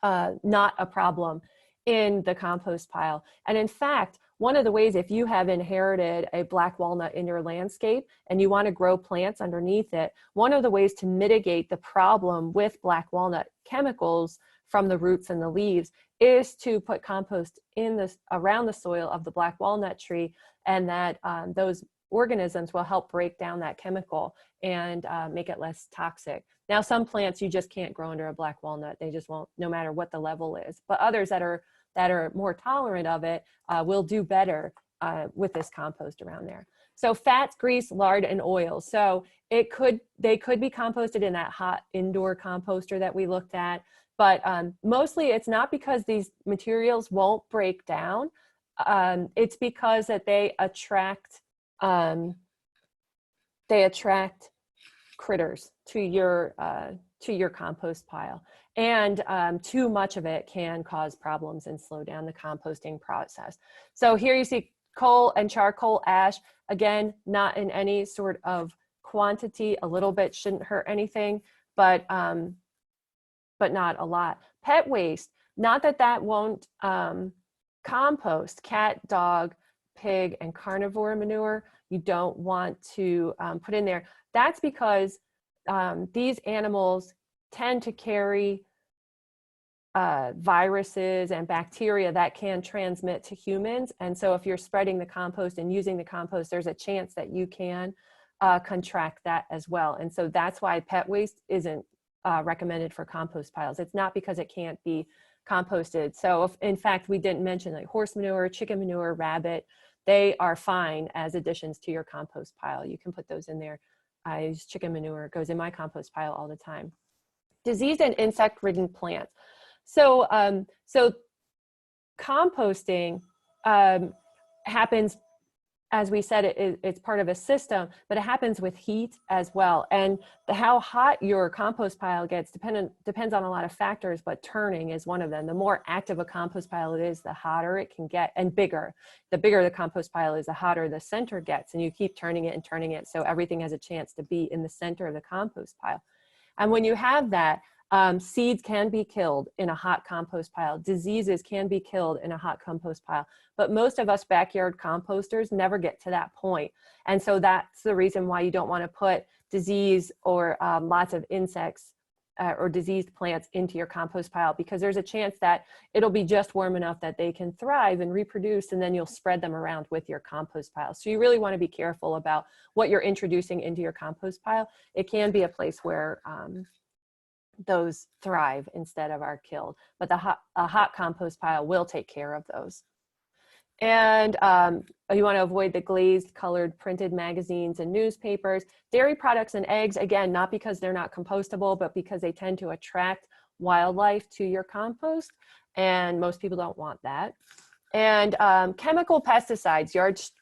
not a problem in the compost pile. And in fact, one of the ways, if you have inherited a black walnut in your landscape and you want to grow plants underneath it, one of the ways to mitigate the problem with black walnut chemicals from the roots and the leaves is to put compost around the soil of the black walnut tree, and that those organisms will help break down that chemical and make it less toxic. Now, some plants you just can't grow under a black walnut. They just won't, no matter what the level is. But others that are more tolerant of it will do better with this compost around there. So fats, grease, lard, and oil. So they could be composted in that hot indoor composter that we looked at, but mostly it's not because these materials won't break down. It's because that they attract critters to your compost pile, and too much of it can cause problems and slow down the composting process. So here you see coal and charcoal ash, again, not in any sort of quantity, a little bit shouldn't hurt anything, but not a lot. Pet waste, not that that won't compost. Cat, dog, pig, and carnivore manure, you don't want to put in there. That's because these animals tend to carry viruses and bacteria that can transmit to humans. And so if you're spreading the compost and using the compost, there's a chance that you can contract that as well. And so that's why pet waste isn't recommended for compost piles. It's not because it can't be composted. So if, in fact, we didn't mention like horse manure, chicken manure, rabbit, they are fine as additions to your compost pile. You can put those in there. I use chicken manure, it goes in my compost pile all the time. Diseased and insect-ridden plants. So, so composting happens, as we said, it's part of a system, but it happens with heat as well. And how hot your compost pile gets depends on a lot of factors, but turning is one of them. The more active a compost pile it is, the hotter it can get, and bigger. The bigger the compost pile is, the hotter the center gets, and you keep turning it and turning it so everything has a chance to be in the center of the compost pile. And when you have that, seeds can be killed in a hot compost pile. Diseases can be killed in a hot compost pile. But most of us backyard composters never get to that point. And so that's the reason why you don't want to put disease or lots of insects or diseased plants into your compost pile, because there's a chance that it'll be just warm enough that they can thrive and reproduce, and then you'll spread them around with your compost pile. So you really want to be careful about what you're introducing into your compost pile. It can be a place where those thrive instead of are killed, but a hot compost pile will take care of those. And you want to avoid the glazed, colored, printed magazines and newspapers. Dairy products and eggs, again, not because they're not compostable, but because they tend to attract wildlife to your compost, and most people don't want that. And chemical pesticides,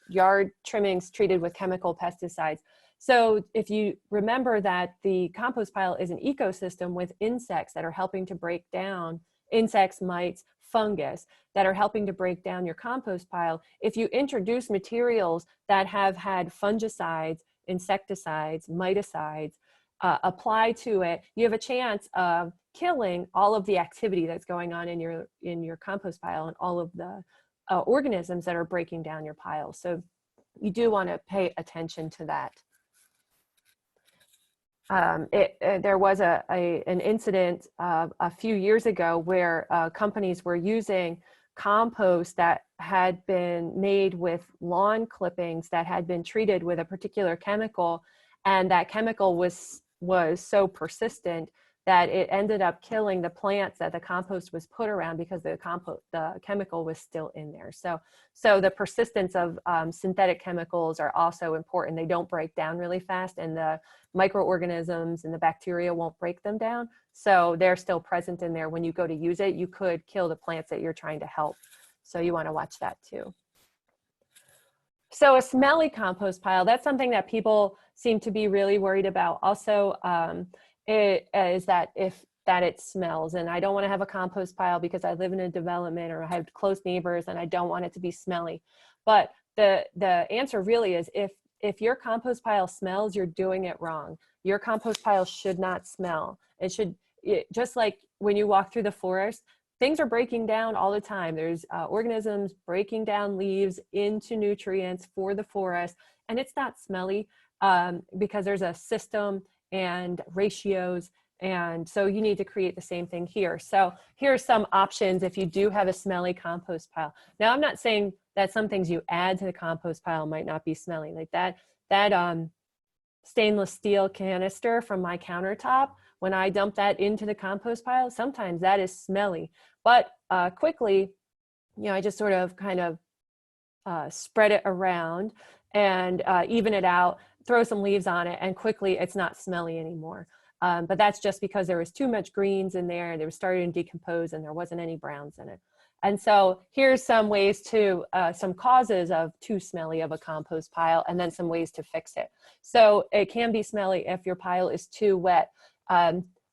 yard trimmings treated with chemical pesticides. So if you remember that the compost pile is an ecosystem with insects that are helping to break down, insects, mites, fungus, that are helping to break down your compost pile. If you introduce materials that have had fungicides, insecticides, miticides apply to it, you have a chance of killing all of the activity that's going on in your compost pile and all of the organisms that are breaking down your pile. So you do want to pay attention to that. There was an incident a few years ago where companies were using compost that had been made with lawn clippings that had been treated with a particular chemical, and that chemical was so persistent that it ended up killing the plants that the compost was put around, because the chemical was still in there. So the persistence of synthetic chemicals are also important. They don't break down really fast, and the microorganisms and the bacteria won't break them down. So they're still present in there. When you go to use it, you could kill the plants that you're trying to help. So you want to watch that too. So a smelly compost pile, that's something that people seem to be really worried about. Also, it smells, and I don't want to have a compost pile because I live in a development or I have close neighbors and I don't want it to be smelly. But the answer really is, if your compost pile smells, you're doing it wrong. Your compost pile should not smell. Just like when you walk through the forest, things are breaking down all the time. There's organisms breaking down leaves into nutrients for the forest, and it's not smelly because there's a system and ratios, and so you need to create the same thing here. So here are some options if you do have a smelly compost pile. Now, I'm not saying that some things you add to the compost pile might not be smelly, like that stainless steel canister from my countertop. When I dump that into the compost pile, sometimes that is smelly, but quickly, I just sort of kind of spread it around and even it out, throw some leaves on it, and quickly it's not smelly anymore. But that's just because there was too much greens in there, and they were starting to decompose, and there wasn't any browns in it. And so here's some ways to, some causes of too smelly of a compost pile, and then some ways to fix it. So it can be smelly if your pile is too wet.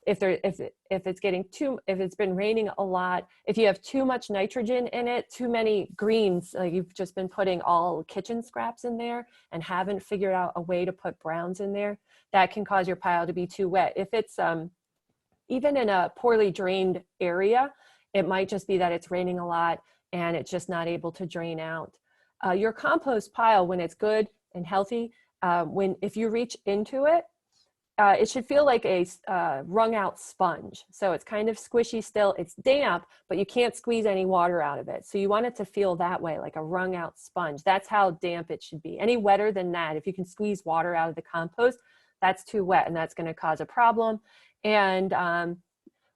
if it's been raining a lot, if you have too much nitrogen in it, too many greens, like you've just been putting all kitchen scraps in there and haven't figured out a way to put browns in there, that can cause your pile to be too wet. If it's even in a poorly drained area, it might just be that it's raining a lot and it's just not able to drain out. Your compost pile, when it's good and healthy, if you reach into it, it should feel like a wrung out sponge. So it's kind of squishy still, it's damp, but you can't squeeze any water out of it. So you want it to feel that way, like a wrung out sponge. That's how damp it should be. Any wetter than that, if you can squeeze water out of the compost, that's too wet and that's going to cause a problem. And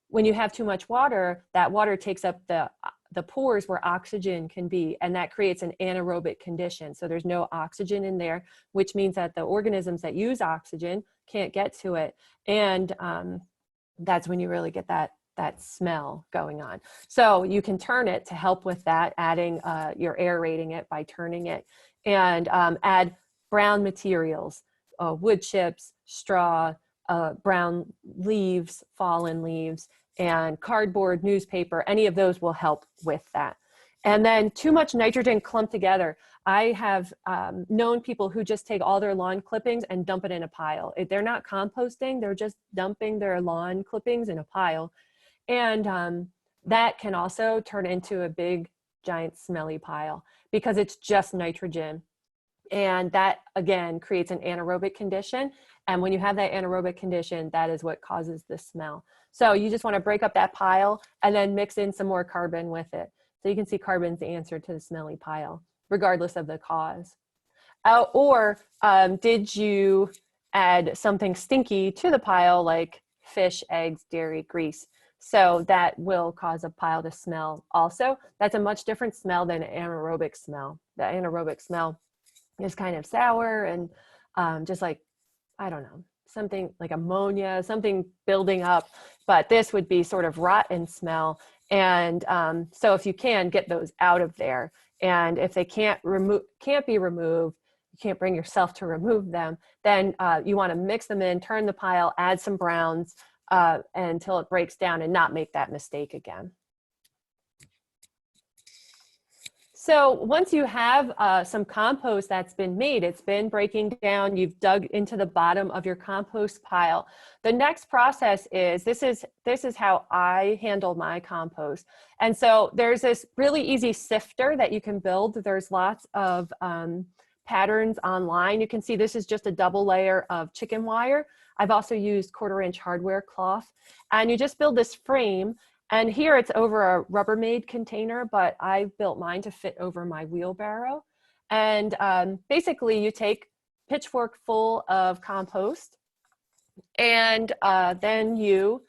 when you have too much water, that water takes up the pores where oxygen can be, and that creates an anaerobic condition. So there's no oxygen in there, which means that the organisms that use oxygen can't get to it. And that's when you really get that smell going on. So you can turn it to help with that, adding, you're aerating it by turning it, and add brown materials, wood chips, straw, brown leaves, fallen leaves, and cardboard, newspaper, any of those will help with that. And then too much nitrogen clumped together. I have known people who just take all their lawn clippings and dump it in a pile. They're not composting, they're just dumping their lawn clippings in a pile. And that can also turn into a big, giant, smelly pile because it's just nitrogen. And that, again, creates an anaerobic condition. And when you have that anaerobic condition, that is what causes the smell. So you just want to break up that pile and then mix in some more carbon with it. So you can see carbon's the answer to the smelly pile, regardless of the cause. Did you add something stinky to the pile, like fish, eggs, dairy, grease? So that will cause a pile to smell also. That's a much different smell than an anaerobic smell. The anaerobic smell is kind of sour and just like, I don't know, something like ammonia, something building up, but this would be sort of rotten smell. And so if you can get those out of there, and if they can't be removed, you can't bring yourself to remove them, then you want to mix them in, turn the pile, add some browns until it breaks down and not make that mistake again. So once you have some compost that's been made, it's been breaking down, you've dug into the bottom of your compost pile. The next process is, this is how I handle my compost. And so there's this really easy sifter that you can build. There's lots of patterns online. You can see this is just a double layer of chicken wire. I've also used 1/4-inch hardware cloth. And you just build this frame. And here it's over a Rubbermaid container, but I built mine to fit over my wheelbarrow. And basically you take pitchfork full of compost and then you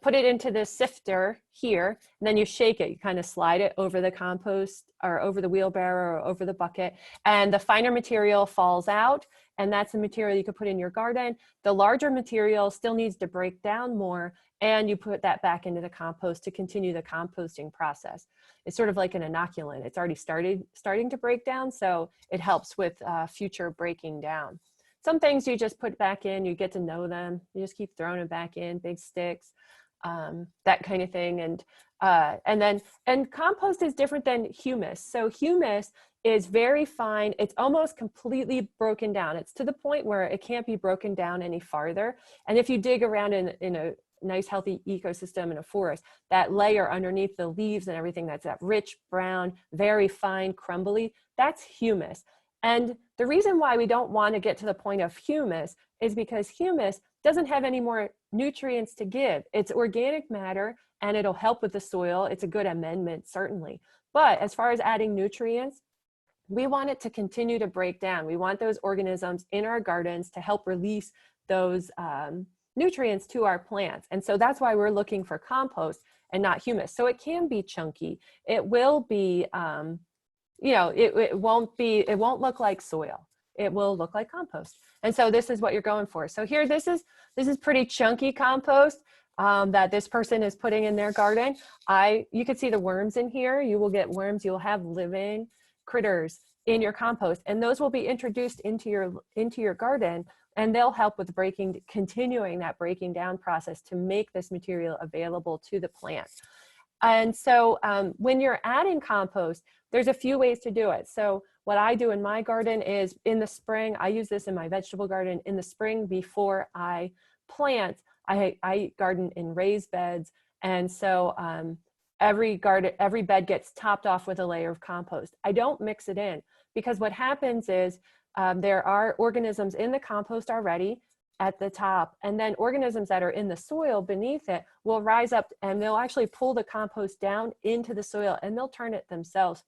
put it into the sifter here, and then you shake it. You kind of slide it over the compost or over the wheelbarrow or over the bucket, and the finer material falls out, and that's the material you could put in your garden. The larger material still needs to break down more, and you put that back into the compost to continue the composting process. It's sort of like an inoculant. It's already starting to break down, so it helps with future breaking down. Some things you just put back in, you get to know them. You just keep throwing it back in, big sticks, that kind of thing. And compost is different than humus. So humus is very fine. It's almost completely broken down. It's to the point where it can't be broken down any farther. And if you dig around in a nice healthy ecosystem in a forest, that layer underneath the leaves and everything, that's that rich brown, very fine, crumbly, that's humus. And the reason why we don't want to get to the point of humus is because humus doesn't have any more nutrients to give. It's organic matter and it'll help with the soil. It's a good amendment, certainly. But as far as adding nutrients, we want it to continue to break down. We want those organisms in our gardens to help release those nutrients to our plants. And so that's why we're looking for compost and not humus. So it can be chunky. It will be, you know, it won't look like soil. It will look like compost. And so this is what you're going for. So here, this is pretty chunky compost that this person is putting in their garden. You can see the worms in here. You will get worms. You'll have living critters in your compost, and those will be introduced into your garden. and they'll help with continuing that breaking down process to make this material available to the plant. And so when you're adding compost, there's a few ways to do it. So what I do in my garden is in the spring, I use this in my vegetable garden. In the spring before I plant, I garden in raised beds. And so every bed gets topped off with a layer of compost. I don't mix it in because what happens is there are organisms in the compost already at the top, and then organisms that are in the soil beneath it will rise up and they'll actually pull the compost down into the soil and they'll turn it themselves.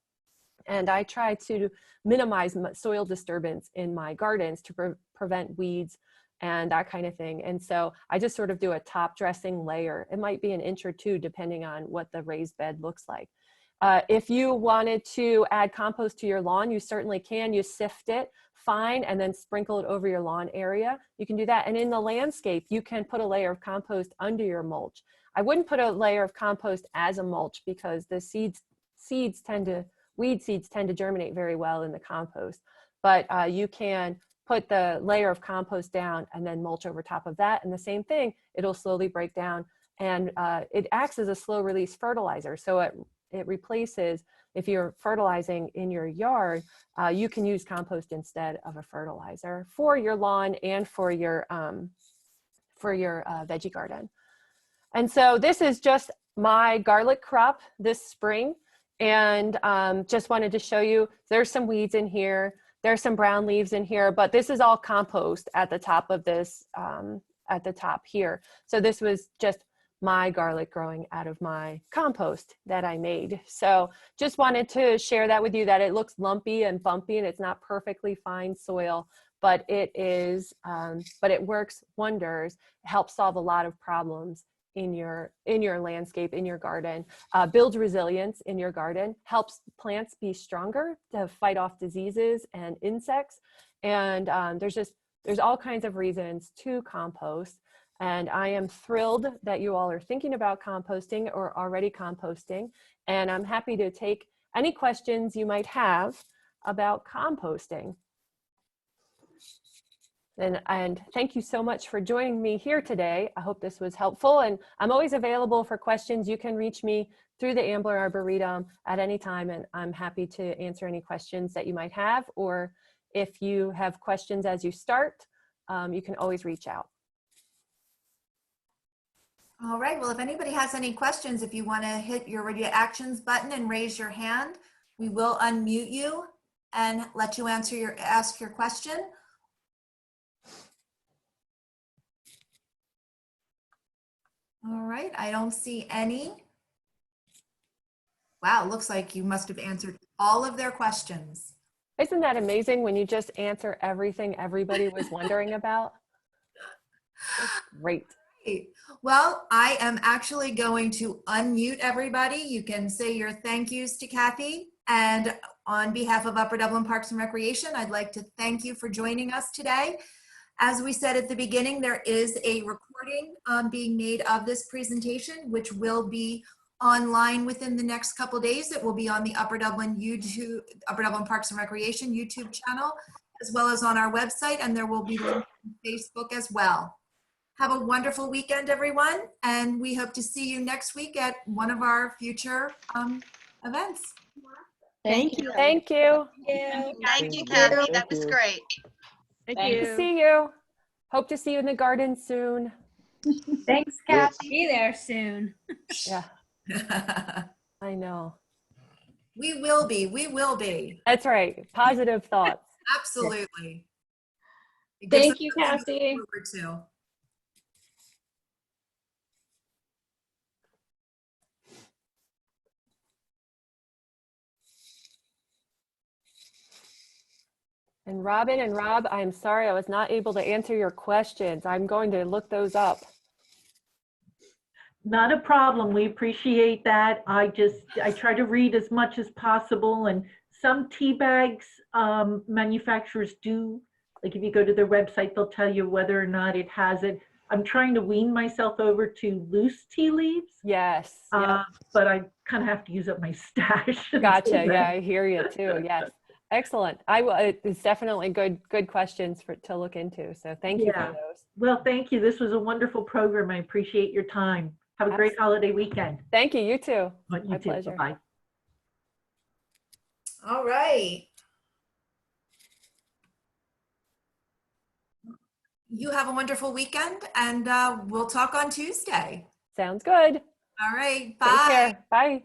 And I try to minimize soil disturbance in my gardens to prevent weeds and that kind of thing. And so I just sort of do a top dressing layer. It might be an inch or two depending on what the raised bed looks like. If you wanted to add compost to your lawn, you certainly can. You sift it fine and then sprinkle it over your lawn area. You can do that. And in the landscape, you can put a layer of compost under your mulch. I wouldn't put a layer of compost as a mulch because the weed seeds tend to germinate very well in the compost. But you can put the layer of compost down and then mulch over top of that. And the same thing, it'll slowly break down and it acts as a slow release fertilizer. So it replaces, if you're fertilizing in your yard, you can use compost instead of a fertilizer for your lawn and for your veggie garden. And so this is just my garlic crop this spring. And just wanted to show you, there's some weeds in here. There's some brown leaves in here, but this is all compost at the top of this, at the top here. So this was just my garlic growing out of my compost that I made. So just wanted to share that with you, that it looks lumpy and bumpy and it's not perfectly fine soil, but it is, but it works wonders. It helps solve a lot of problems in your landscape, in your garden, builds resilience in your garden, helps plants be stronger to fight off diseases and insects. And there's all kinds of reasons to compost. And I am thrilled that you all are thinking about composting or already composting. And I'm happy to take any questions you might have about composting. And thank you so much for joining me here today. I hope this was helpful. And I'm always available for questions. You can reach me through the Ambler Arboretum at any time. And I'm happy to answer any questions that you might have. Or if you have questions as you start, you can always reach out. All right, well, if anybody has any questions, if you want to hit your ready actions button and raise your hand, we will unmute you and let you ask your question. All right, I don't see any. Wow, looks like you must have answered all of their questions. Isn't that amazing when you just answer everything everybody was wondering about? That's great. Well, I am actually going to unmute everybody. You can say your thank yous to Kathy. And on behalf of Upper Dublin Parks and Recreation, I'd like to thank you for joining us today. As we said at the beginning, there is a recording being made of this presentation, which will be online within the next couple days. It will be on the Upper Dublin Parks and Recreation YouTube channel, as well as on our website, and there will be links on Facebook as well. Have a wonderful weekend, everyone, and we hope to see you next week at one of our future events. Thank you. Thank you. Thank you, Kathy. That was great. Good to see you. Hope to see you in the garden soon. Thanks, Kathy. Be there soon. Yeah, I know. We will be. We will be. That's right. Positive thoughts. Absolutely. Thank you, Kathy. And Robin and Rob, I'm sorry I was not able to answer your questions. I'm going to look those up. Not a problem. We appreciate that. I try to read as much as possible, and some tea bags manufacturers do, like if you go to their website, they'll tell you whether or not it has it. I'm trying to wean myself over to loose tea leaves. Yes. But I kind of have to use up my stash. Gotcha. Yeah, I hear you too. Yes. Excellent. It's definitely good questions to look into. So thank you for Yeah. those. Well, thank you. This was a wonderful program. I appreciate your time. Have a great holiday weekend. Thank you. You too. You My too. pleasure. Bye-bye. All right. You have a wonderful weekend, and we'll talk on Tuesday. Sounds good. All right. Take Bye. care. Bye.